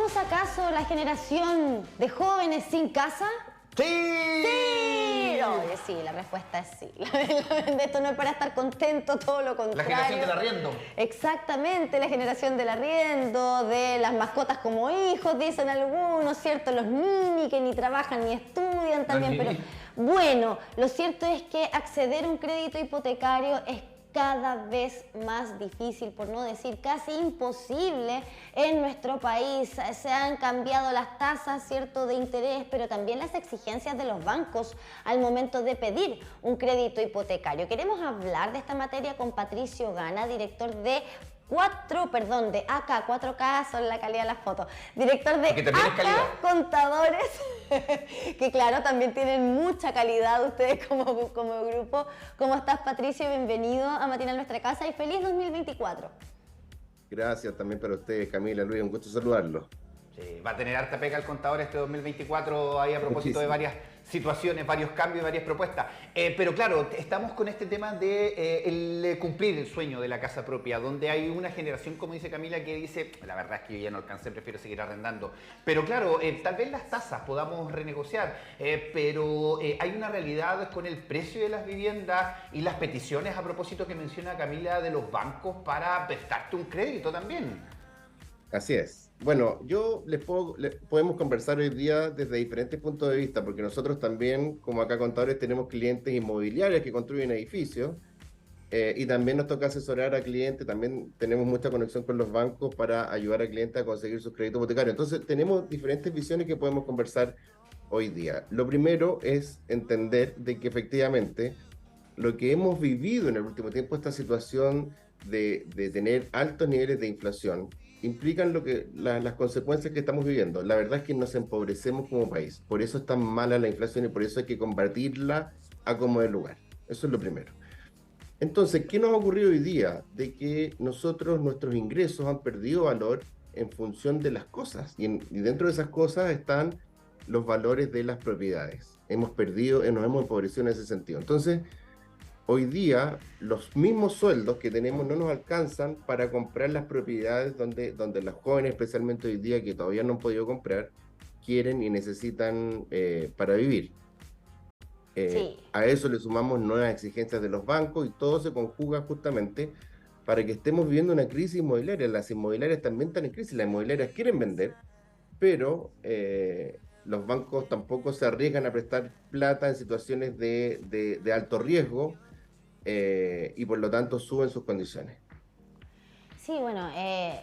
¿Somos acaso la generación de jóvenes sin casa? ¡Sí! ¡Sí! Oye, sí, la respuesta es sí. Esto no es para estar contento, todo lo contrario. La generación del arriendo. Exactamente, la generación del arriendo, de las mascotas como hijos, dicen algunos, ¿cierto? Los nini que ni trabajan ni estudian también, pero bueno, lo cierto es que acceder a un crédito hipotecario es cada vez más difícil, por no decir casi imposible en nuestro país. Se han cambiado las tasas, ¿cierto?, de interés, pero también las exigencias de los bancos al momento de pedir un crédito hipotecario. Queremos hablar de esta materia con Patricio Gana, director de AK, 4K son la calidad de las fotos. Director de AK Contadores, que claro, también tienen mucha calidad ustedes como grupo. ¿Cómo estás, Patricio? Bienvenido a Matinal Nuestra Casa y feliz 2024. Gracias también para ustedes, Camila, Luis, un gusto saludarlos. Sí, va a tener harta pega el contador este 2024 ahí a propósito de varias situaciones, varios cambios, varias propuestas. Pero claro, estamos con este tema de el cumplir el sueño de la casa propia, donde hay una generación, como dice Camila, que dice, la verdad es que yo ya no alcancé, prefiero seguir arrendando. Pero claro, tal vez las tasas podamos renegociar, pero hay una realidad con el precio de las viviendas y las peticiones a propósito que menciona Camila de los bancos para prestarte un crédito también. Así es. Bueno, podemos conversar hoy día desde diferentes puntos de vista, porque nosotros también, como acá contadores, tenemos clientes inmobiliarios que construyen edificios y también nos toca asesorar a clientes, también tenemos mucha conexión con los bancos para ayudar al cliente a conseguir sus créditos hipotecarios. Entonces, tenemos diferentes visiones que podemos conversar hoy día. Lo primero es entender de que efectivamente lo que hemos vivido en el último tiempo, esta situación de tener altos niveles de inflación, implican las consecuencias que estamos viviendo. La verdad es que nos empobrecemos como país. Por eso es tan mala la inflación y por eso hay que combatirla a como de lugar. Eso es lo primero. Entonces, ¿qué nos ha ocurrido hoy día? De que nuestros ingresos han perdido valor en función de las cosas. Y dentro de esas cosas están los valores de las propiedades. Nos hemos empobrecido en ese sentido. Entonces, hoy día, los mismos sueldos que tenemos no nos alcanzan para comprar las propiedades donde los jóvenes, especialmente hoy día, que todavía no han podido comprar, quieren y necesitan para vivir. Sí. A eso le sumamos nuevas exigencias de los bancos y todo se conjuga justamente para que estemos viviendo una crisis inmobiliaria. Las inmobiliarias también están en crisis, las inmobiliarias quieren vender, pero los bancos tampoco se arriesgan a prestar plata en situaciones de alto riesgo. Y por lo tanto suben sus condiciones. Sí, bueno,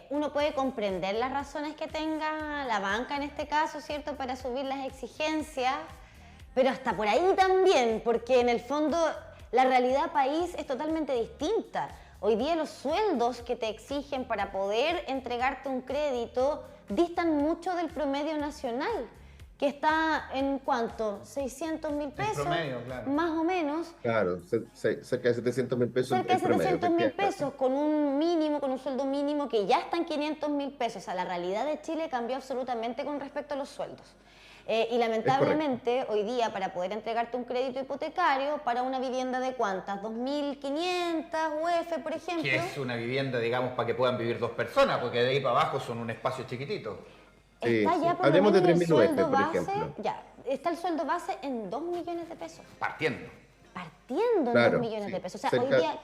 uno puede comprender las razones que tenga la banca en este caso, ¿cierto?, para subir las exigencias, pero hasta por ahí también, porque en el fondo la realidad país es totalmente distinta. Hoy día los sueldos que te exigen para poder entregarte un crédito distan mucho del promedio nacional, que está en ¿cuánto? ¿600.000 pesos? En promedio, claro. Más o menos. Claro, cerca de 700.000 pesos. Cerca de 700.000 pesos, con un sueldo mínimo que ya está en 500.000 pesos. O sea, la realidad de Chile cambió absolutamente con respecto a los sueldos. Y lamentablemente, hoy día, para poder entregarte un crédito hipotecario para una vivienda de ¿cuántas? 2.500 UF, por ejemplo. Que es una vivienda, digamos, para que puedan vivir dos personas, porque de ahí para abajo son un espacio chiquitito. Está ya por Hablemos lo de menos 3.000 UF, sueldo por base, ejemplo. ya, está el sueldo base en 2 millones de pesos. Partiendo En claro, 2 millones de pesos. O sea, hoy día,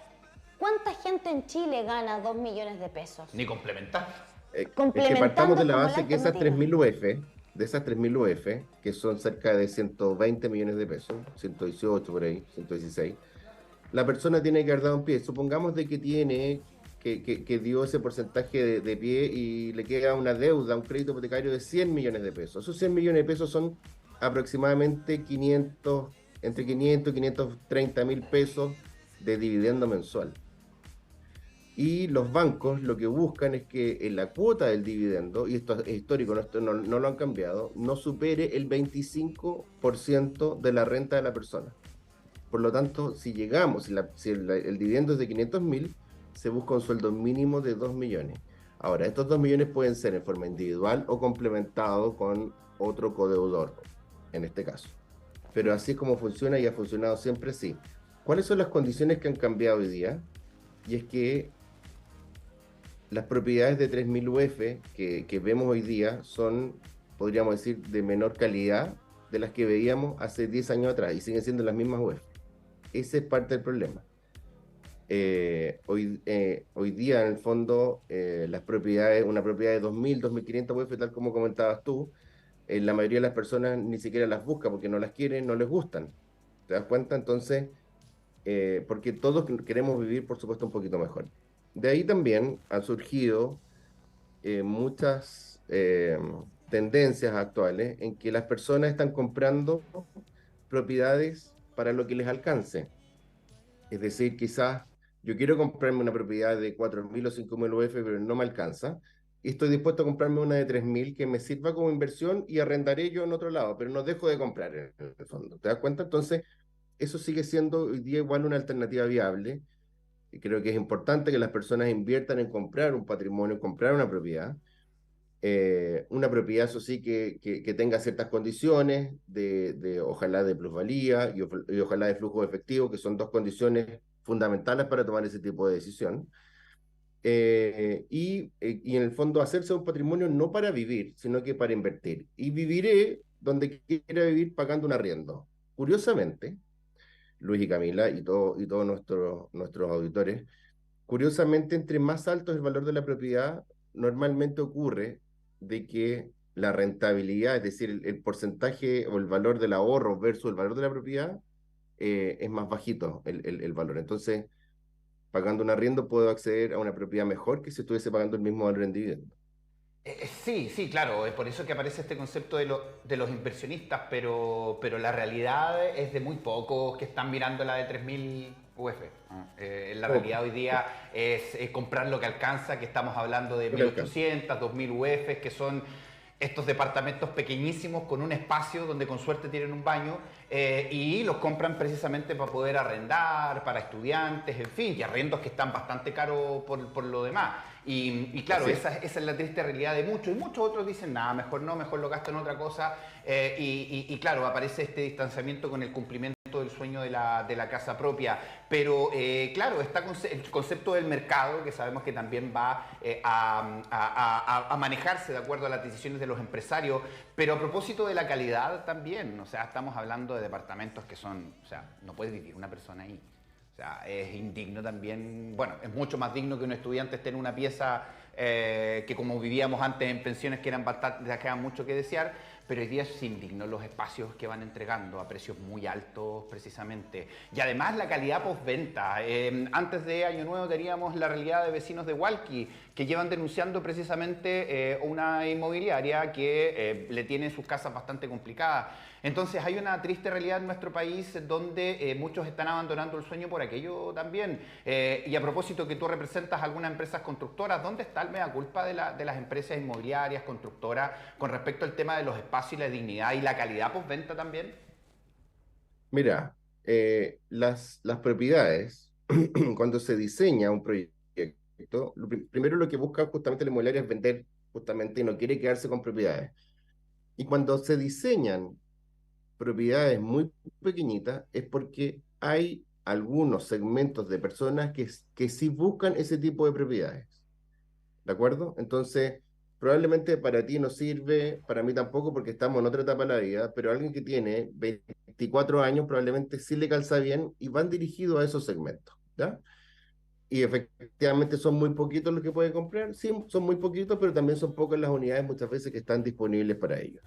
¿cuánta gente en Chile gana 2 millones de pesos? Ni complementar. Es que partamos de la base que esas 3.000 UF, de esas 3.000 UF, que son cerca de 120 millones de pesos, 118 por ahí, 116, la persona tiene que haber dado un pie. Supongamos de que que dio ese porcentaje de pie y le queda una deuda, un crédito hipotecario de 100 millones de pesos. Esos 100 millones de pesos son aproximadamente entre 500 y 530.000 pesos de dividendo mensual. Y los bancos lo que buscan es que en la cuota del dividendo, y esto es histórico, no lo han cambiado, no supere el 25% de la renta de la persona. Por lo tanto, si el dividendo es de 500.000, se busca un sueldo mínimo de 2 millones. Ahora, estos 2 millones pueden ser en forma individual o complementado con otro codeudor, en este caso. Pero así es como funciona y ha funcionado siempre así. ¿Cuáles son las condiciones que han cambiado hoy día? Y es que las propiedades de 3.000 UF que vemos hoy día son, podríamos decir, de menor calidad de las que veíamos hace 10 años atrás y siguen siendo las mismas UF. Ese es parte del problema. Hoy día, en el fondo, las propiedades, una propiedad de 2.000, 2.500 UF, tal como comentabas tú, la mayoría de las personas ni siquiera las busca porque no las quieren, no les gustan. ¿Te das cuenta? Entonces, porque todos queremos vivir, por supuesto, un poquito mejor. De ahí también han surgido muchas tendencias actuales en que las personas están comprando propiedades para lo que les alcance. Es decir, quizás yo quiero comprarme una propiedad de 4.000 o 5.000 UF, pero no me alcanza. Y estoy dispuesto a comprarme una de 3.000 que me sirva como inversión y arrendaré yo en otro lado, pero no dejo de comprar en el fondo. ¿Te das cuenta? Entonces, eso sigue siendo hoy día igual una alternativa viable. Y creo que es importante que las personas inviertan en comprar un patrimonio, en comprar una propiedad. Una propiedad, eso sí, que tenga ciertas condiciones ojalá de plusvalía y ojalá de flujo efectivo, que son dos condiciones fundamentales para tomar ese tipo de decisión. Y en el fondo hacerse un patrimonio no para vivir, sino que para invertir. Y viviré donde quiera vivir pagando un arriendo. Curiosamente, Luis y Camila y todos nuestros auditores, curiosamente, entre más alto es el valor de la propiedad, normalmente ocurre de que la rentabilidad, es decir, el porcentaje o el valor del ahorro versus el valor de la propiedad, es más bajito el valor. Entonces, pagando un arriendo puedo acceder a una propiedad mejor que si estuviese pagando el mismo valor en dividendo. Sí, sí, claro, es por eso que aparece este concepto de los inversionistas, pero la realidad es de muy pocos que están mirando la de 3.000 UF. La realidad hoy día es comprar lo que alcanza, que estamos hablando de 1.800, 2.000 UF, que son estos departamentos pequeñísimos con un espacio donde con suerte tienen un baño y los compran precisamente para poder arrendar, para estudiantes, en fin, y arrendos que están bastante caros por lo demás. Y claro, esa es la triste realidad de muchos. Y muchos otros dicen, nada, mejor no, mejor lo gasto en otra cosa. Y claro, aparece este distanciamiento con el cumplimiento del sueño de la casa propia. Pero claro, está el concepto del mercado, que sabemos que también va a manejarse de acuerdo a las decisiones de los empresarios. Pero a propósito de la calidad también, o sea, estamos hablando de departamentos que son, o sea, no puede vivir una persona ahí. O sea, es indigno también, bueno, es mucho más digno que un estudiante esté en una pieza que como vivíamos antes en pensiones que eran bastante, dejaban mucho que desear, pero hoy día es indigno los espacios que van entregando a precios muy altos precisamente. Y además la calidad postventa. Antes de Año Nuevo teníamos la realidad de vecinos de Hualqui que llevan denunciando precisamente una inmobiliaria que le tiene sus casas bastante complicadas. Entonces hay una triste realidad en nuestro país donde muchos están abandonando el sueño por aquello también. Y a propósito que tú representas algunas empresas constructoras, ¿dónde está el mea culpa de las empresas inmobiliarias, constructoras, con respecto al tema de los espacios y la dignidad y la calidad postventa también? Mira, las propiedades, cuando se diseña un proyecto, primero lo que busca justamente la inmobiliaria es vender justamente y no quiere quedarse con propiedades. Y cuando se diseñan propiedades muy pequeñitas es porque hay algunos segmentos de personas que sí buscan ese tipo de propiedades. ¿De acuerdo? Entonces, probablemente para ti no sirve, para mí tampoco, porque estamos en otra etapa de la vida, pero alguien que tiene 24 años probablemente sí le calza bien y van dirigidos a esos segmentos, ¿ya? Y efectivamente son muy poquitos los que pueden comprar, sí, son muy poquitos, pero también son pocas las unidades muchas veces que están disponibles para ellos.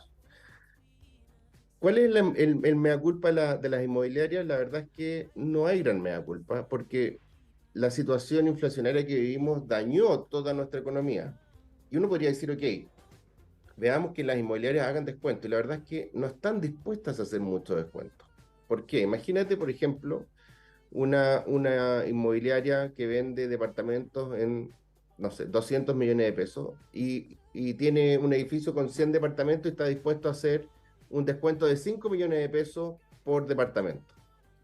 ¿Cuál es el mea culpa de las inmobiliarias? La verdad es que no hay gran mea culpa, porque la situación inflacionaria que vivimos dañó toda nuestra economía. Y uno podría decir, ok, veamos que las inmobiliarias hagan descuento. Y la verdad es que no están dispuestas a hacer mucho descuento. ¿Por qué? Imagínate, por ejemplo, una inmobiliaria que vende departamentos en, no sé, 200 millones de pesos y tiene un edificio con 100 departamentos y está dispuesto a hacer un descuento de 5 millones de pesos por departamento.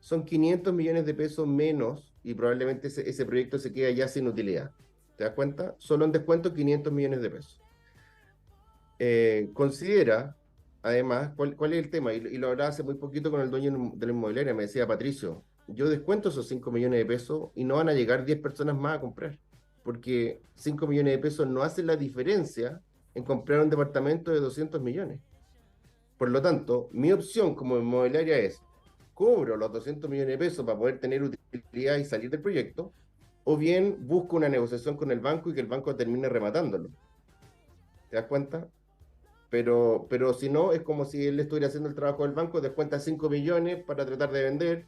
Son 500 millones de pesos menos y probablemente ese proyecto se queda ya sin utilidad. ¿Te das cuenta? Solo en descuento 500 millones de pesos. Considera, además, ¿cuál es el tema? Y lo hablaba hace muy poquito con el dueño de la inmobiliaria, me decía, Patricio, yo descuento esos 5 millones de pesos y no van a llegar 10 personas más a comprar. porque 5 millones de pesos no hacen la diferencia en comprar un departamento de 200 millones. Por lo tanto, mi opción como inmobiliaria es, cobro los 200 millones de pesos para poder tener utilidad y salir del proyecto, o bien busco una negociación con el banco y que el banco termine rematándolo. ¿Te das cuenta? Pero si no, es como si él estuviera haciendo el trabajo del banco, descuenta 5 millones para tratar de vender,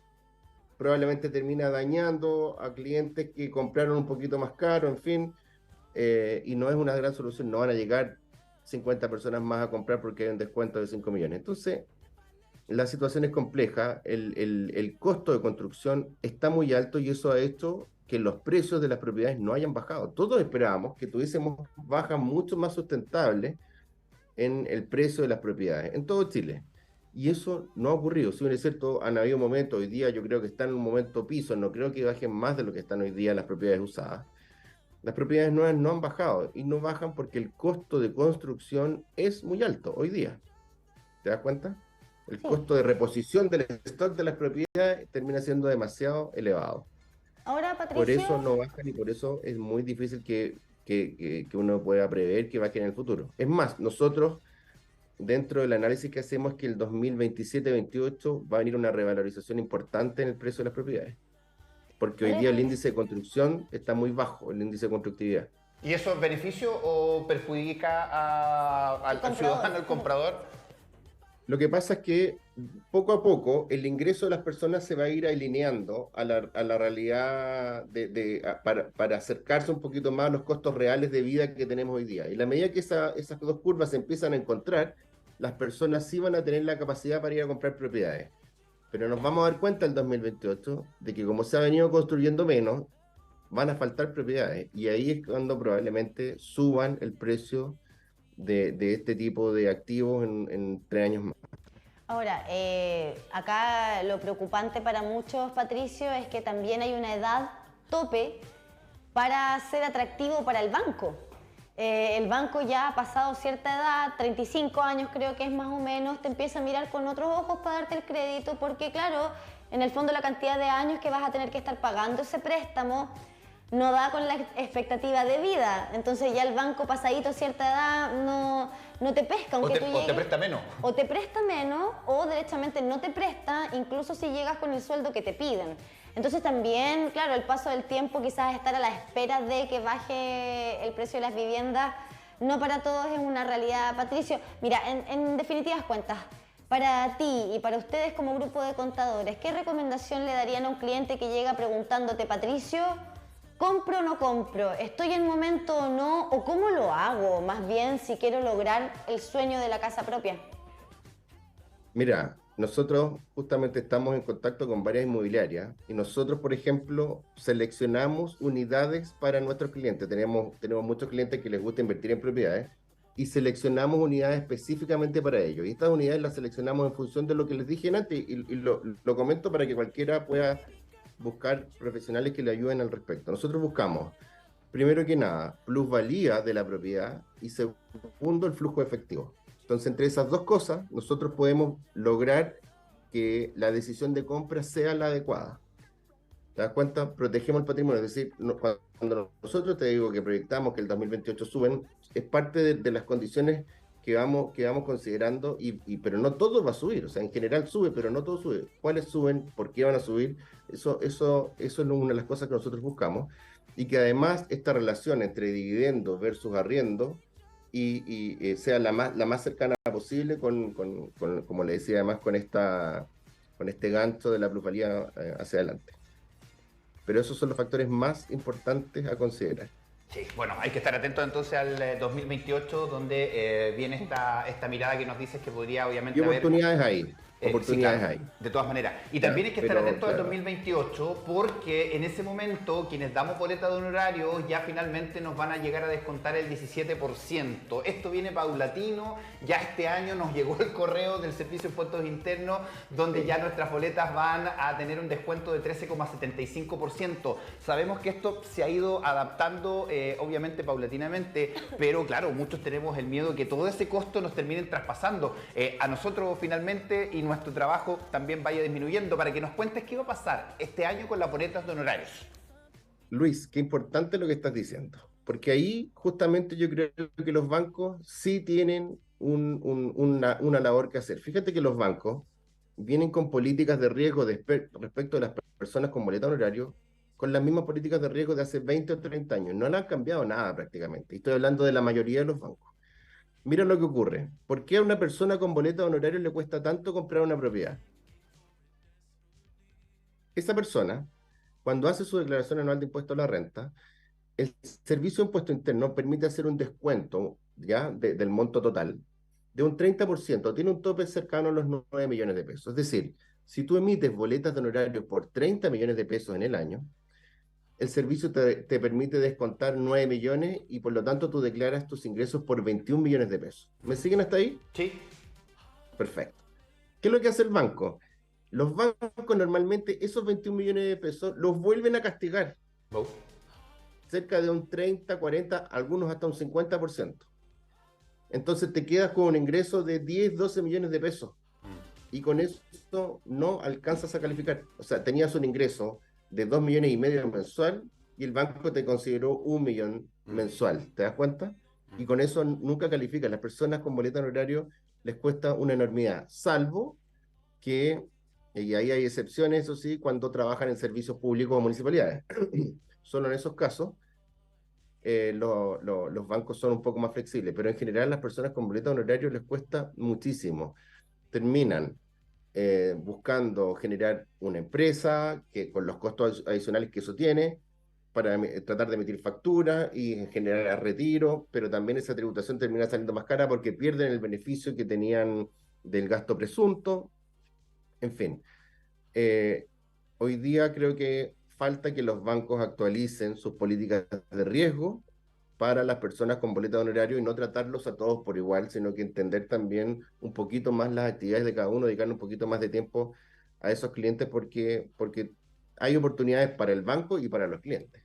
probablemente termina dañando a clientes que compraron un poquito más caro, en fin, y no es una gran solución, no van a llegar 50 personas más a comprar porque hay un descuento de 5 millones. Entonces, la situación es compleja, el costo de construcción está muy alto y eso ha hecho que los precios de las propiedades no hayan bajado. Todos esperábamos que tuviésemos bajas mucho más sustentables en el precio de las propiedades, en todo Chile. Y eso no ha ocurrido. Si bien es cierto, han habido momentos, hoy día yo creo que están en un momento piso, no creo que bajen más de lo que están hoy día las propiedades usadas. Las propiedades nuevas no han bajado y no bajan porque el costo de construcción es muy alto hoy día. ¿Te das cuenta? El costo de reposición del stock de las propiedades termina siendo demasiado elevado. Ahora, Patricio... Por eso no bajan y por eso es muy difícil que uno pueda prever que bajen en el futuro. Es más, nosotros, dentro del análisis que hacemos, que el 2027-28 va a venir una revalorización importante en el precio de las propiedades. Porque hoy día el índice de construcción está muy bajo, el índice de constructividad. ¿Y eso es beneficio o perjudica al ciudadano, al comprador? Lo que pasa es que poco a poco el ingreso de las personas se va a ir alineando a la realidad para acercarse un poquito más a los costos reales de vida que tenemos hoy día. Y a la medida que esas dos curvas se empiezan a encontrar, las personas sí van a tener la capacidad para ir a comprar propiedades. Pero nos vamos a dar cuenta en el 2028 de que como se ha venido construyendo menos, van a faltar propiedades. Y ahí es cuando probablemente suban el precio de este tipo de activos en 3 años más. Ahora, acá lo preocupante para muchos, Patricio, es que también hay una edad tope para ser atractivo para el banco. El banco ya ha pasado cierta edad, 35 años creo que es más o menos, te empieza a mirar con otros ojos para darte el crédito porque claro, en el fondo la cantidad de años que vas a tener que estar pagando ese préstamo no da con la expectativa de vida. Entonces ya el banco pasadito cierta edad no te pesca. Aunque o te presta menos. O te presta menos o derechamente no te presta, incluso si llegas con el sueldo que te piden. Entonces también, claro, el paso del tiempo, quizás estar a la espera de que baje el precio de las viviendas, no para todos es una realidad, Patricio. Mira, en definitivas cuentas, para ti y para ustedes como grupo de contadores, ¿qué recomendación le darían a un cliente que llega preguntándote, Patricio, ¿compro o no compro? ¿Estoy en momento o no? ¿O cómo lo hago? Más bien, si quiero lograr el sueño de la casa propia. Mira, nosotros justamente estamos en contacto con varias inmobiliarias y nosotros, por ejemplo, seleccionamos unidades para nuestros clientes. Tenemos muchos clientes que les gusta invertir en propiedades y seleccionamos unidades específicamente para ellos. Y estas unidades las seleccionamos en función de lo que les dije antes y lo comento para que cualquiera pueda buscar profesionales que le ayuden al respecto. Nosotros buscamos, primero que nada, plusvalía de la propiedad y segundo, el flujo efectivo. Entonces, entre esas dos cosas, nosotros podemos lograr que la decisión de compra sea la adecuada. ¿Te das cuenta? Protegemos el patrimonio. Es decir, cuando nosotros te digo que proyectamos que el 2028 suben, es parte de las condiciones que vamos considerando, pero no todo va a subir. O sea, en general sube, pero no todo sube. ¿Cuáles suben? ¿Por qué van a subir? Eso es una de las cosas que nosotros buscamos. Y que además esta relación entre dividendos versus arriendo y sea la más cercana posible como le decía, además con este gancho de la plusvalía hacia adelante. Pero esos son los factores más importantes a considerar. Sí, bueno, hay que estar atentos entonces al 2028, donde viene esta mirada que nos dices que podría obviamente haber... oportunidades ahí. Oportunidades sí, hay. De todas maneras. Y también hay que estar atentos al 2028 porque en ese momento quienes damos boleta de honorarios ya finalmente nos van a llegar a descontar el 17%. Esto viene paulatino. Ya este año nos llegó el correo del Servicio de Impuestos Internos donde ya nuestras boletas van a tener un descuento de 13,75%. Sabemos que esto se ha ido adaptando obviamente paulatinamente, pero claro, muchos tenemos el miedo de que todo ese costo nos terminen traspasando a nosotros finalmente y nuestro trabajo también vaya disminuyendo. Para que nos cuentes qué va a pasar este año con las boletas de honorarios. Luis, qué importante lo que estás diciendo, porque ahí justamente yo creo que los bancos sí tienen una labor que hacer. Fíjate que los bancos vienen con políticas de riesgo respecto a las personas con boleta honorario, con las mismas políticas de riesgo de hace 20 o 30 años. No le han cambiado nada prácticamente. Y estoy hablando de la mayoría de los bancos. Mira lo que ocurre. ¿Por qué a una persona con boleta honorario le cuesta tanto comprar una propiedad? Esa persona, cuando hace su declaración anual de impuesto a la renta, el Servicio de Impuesto Interno permite hacer un descuento ya del monto total de un 30%. Tiene un tope cercano a los 9 millones de pesos. Es decir, si tú emites boletas de honorarios por 30 millones de pesos en el año, el servicio te permite descontar 9 millones y por lo tanto tú declaras tus ingresos por 21 millones de pesos. ¿Me siguen hasta ahí? Sí. Perfecto. ¿Qué es lo que hace el banco? Los bancos normalmente esos 21 millones de pesos los vuelven a castigar Oh. cerca de un 30, 40, algunos hasta un 50%. Entonces te quedas con un ingreso de 10, 12 millones de pesos y con eso no alcanzas a calificar. O sea, tenías un ingreso de 2 millones y medio mensual y el banco te consideró 1 millón mensual. ¿Te das cuenta? Y con eso nunca calificas. Las personas con boleta en horario les cuesta una enormidad, salvo que, y ahí hay excepciones, eso sí, cuando trabajan en servicios públicos o municipalidades. Solo en esos casos los bancos son un poco más flexibles, pero en general las personas con boleta de honorario les cuesta muchísimo. Terminan buscando generar una empresa que con los costos adicionales que eso tiene, para tratar de emitir factura y generar retiro, pero también esa tributación termina saliendo más cara porque pierden el beneficio que tenían del gasto presunto. En fin, eh, hoy día creo que falta que los bancos actualicen sus políticas de riesgo para las personas con boleta de honorario y no tratarlos a todos por igual, sino que entender también un poquito más las actividades de cada uno, dedicar un poquito más de tiempo a esos clientes porque hay oportunidades para el banco y para los clientes.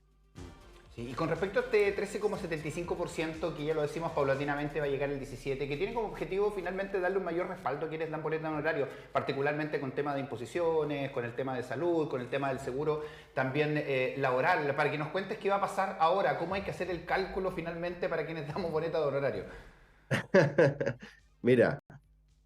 Sí, y con respecto a este 13,75%, que ya lo decimos paulatinamente va a llegar el 17%, que tiene como objetivo finalmente darle un mayor respaldo a quienes dan boleta de honorario, particularmente con temas de imposiciones, con el tema de salud, con el tema del seguro también laboral, para que nos cuentes qué va a pasar ahora, cómo hay que hacer el cálculo finalmente para quienes damos boleta de honorario. Mira,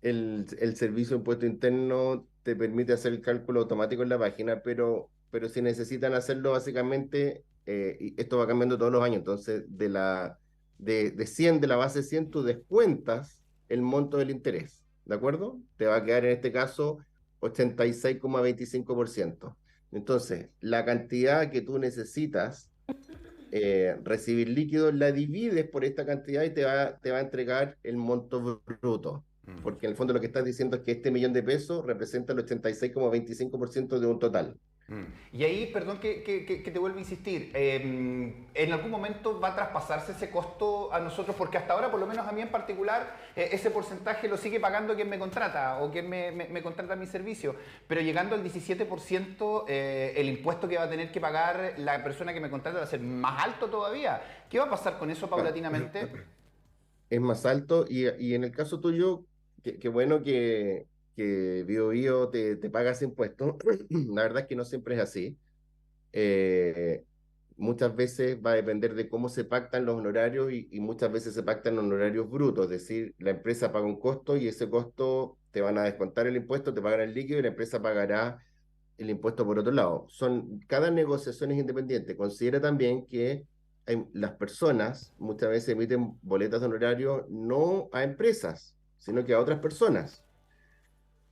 el servicio de impuesto interno te permite hacer el cálculo automático en la página, pero si necesitan hacerlo básicamente, y esto va cambiando todos los años, entonces de 100, de la base 100, tú descuentas el monto del interés, ¿de acuerdo? Te va a quedar en este caso 86,25%. Entonces, la cantidad que tú necesitas recibir líquido, la divides por esta cantidad y te va a entregar el monto bruto. Porque en el fondo lo que estás diciendo es que este millón de pesos representa el 86,25% de un total. Y ahí, perdón que te vuelvo a insistir, ¿en algún momento va a traspasarse ese costo a nosotros? Porque hasta ahora, por lo menos a mí en particular, ese porcentaje lo sigue pagando quien me contrata o quien me contrata mi servicio. Pero llegando al 17%, el impuesto que va a tener que pagar la persona que me contrata va a ser más alto todavía. ¿Qué va a pasar con eso paulatinamente? Es más alto y en el caso tuyo, qué bueno que BioBio te paga ese impuesto. La verdad es que no siempre es así. Eh, Muchas veces va a depender de cómo se pactan los honorarios y muchas veces se pactan honorarios brutos, es decir, la empresa paga un costo y ese costo te van a descontar el impuesto, te pagan el líquido y la empresa pagará el impuesto por otro lado. Cada negociación es independiente. Considera también que las personas muchas veces emiten boletas de honorario no a empresas, sino que a otras personas.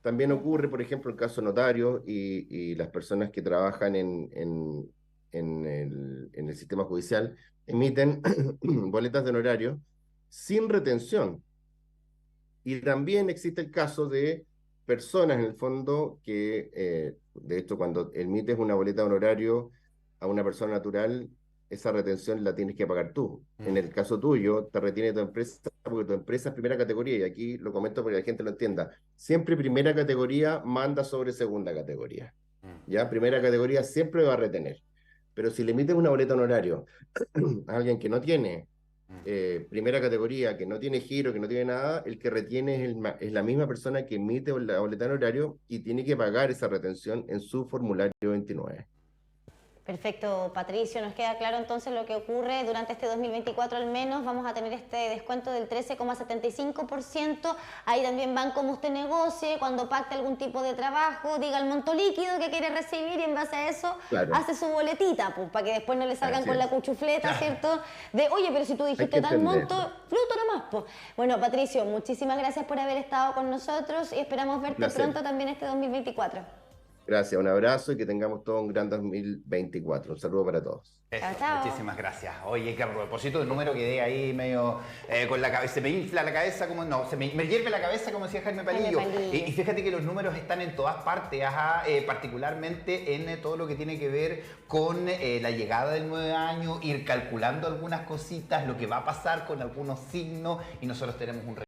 También ocurre, por ejemplo, el caso notario y las personas que trabajan en el sistema judicial emiten boletas de honorario sin retención. Y también existe el caso de personas, en el fondo, que, de hecho, cuando emites una boleta de honorario a una persona natural, esa retención la tienes que pagar tú. En el caso tuyo, te retiene tu empresa porque tu empresa es primera categoría, y aquí lo comento para que la gente lo entienda. Siempre primera categoría manda sobre segunda categoría. ¿Ya? Primera categoría siempre va a retener. Pero si le emites una boleta de honorario a alguien que no tiene primera categoría, que no tiene giro, que no tiene nada, el que retiene es la misma persona que emite la boleta en horario y tiene que pagar esa retención en su formulario 29. Perfecto, Patricio. Nos queda claro entonces lo que ocurre durante este 2024 al menos. Vamos a tener este descuento del 13,75%. Ahí también van como usted negocie, cuando pacte algún tipo de trabajo, diga el monto líquido que quiere recibir y en base a eso hace su boletita, pues, para que después no le salgan con la cuchufleta, ¿cierto? De, oye, pero si tú dijiste tal monto, fruto nomás, pues. Bueno, Patricio, muchísimas gracias por haber estado con nosotros y esperamos verte pronto también este 2024. Gracias, un abrazo y que tengamos todo un gran 2024. Un saludo para todos. Eso, muchísimas gracias. Oye, que a propósito del número quedé ahí medio con la cabeza, se me infla la cabeza, como no, me hierve la cabeza, como decía Jaime Palillo. Y fíjate que los números están en todas partes, particularmente en todo lo que tiene que ver con la llegada del nuevo año, ir calculando algunas cositas, lo que va a pasar con algunos signos, y nosotros tenemos un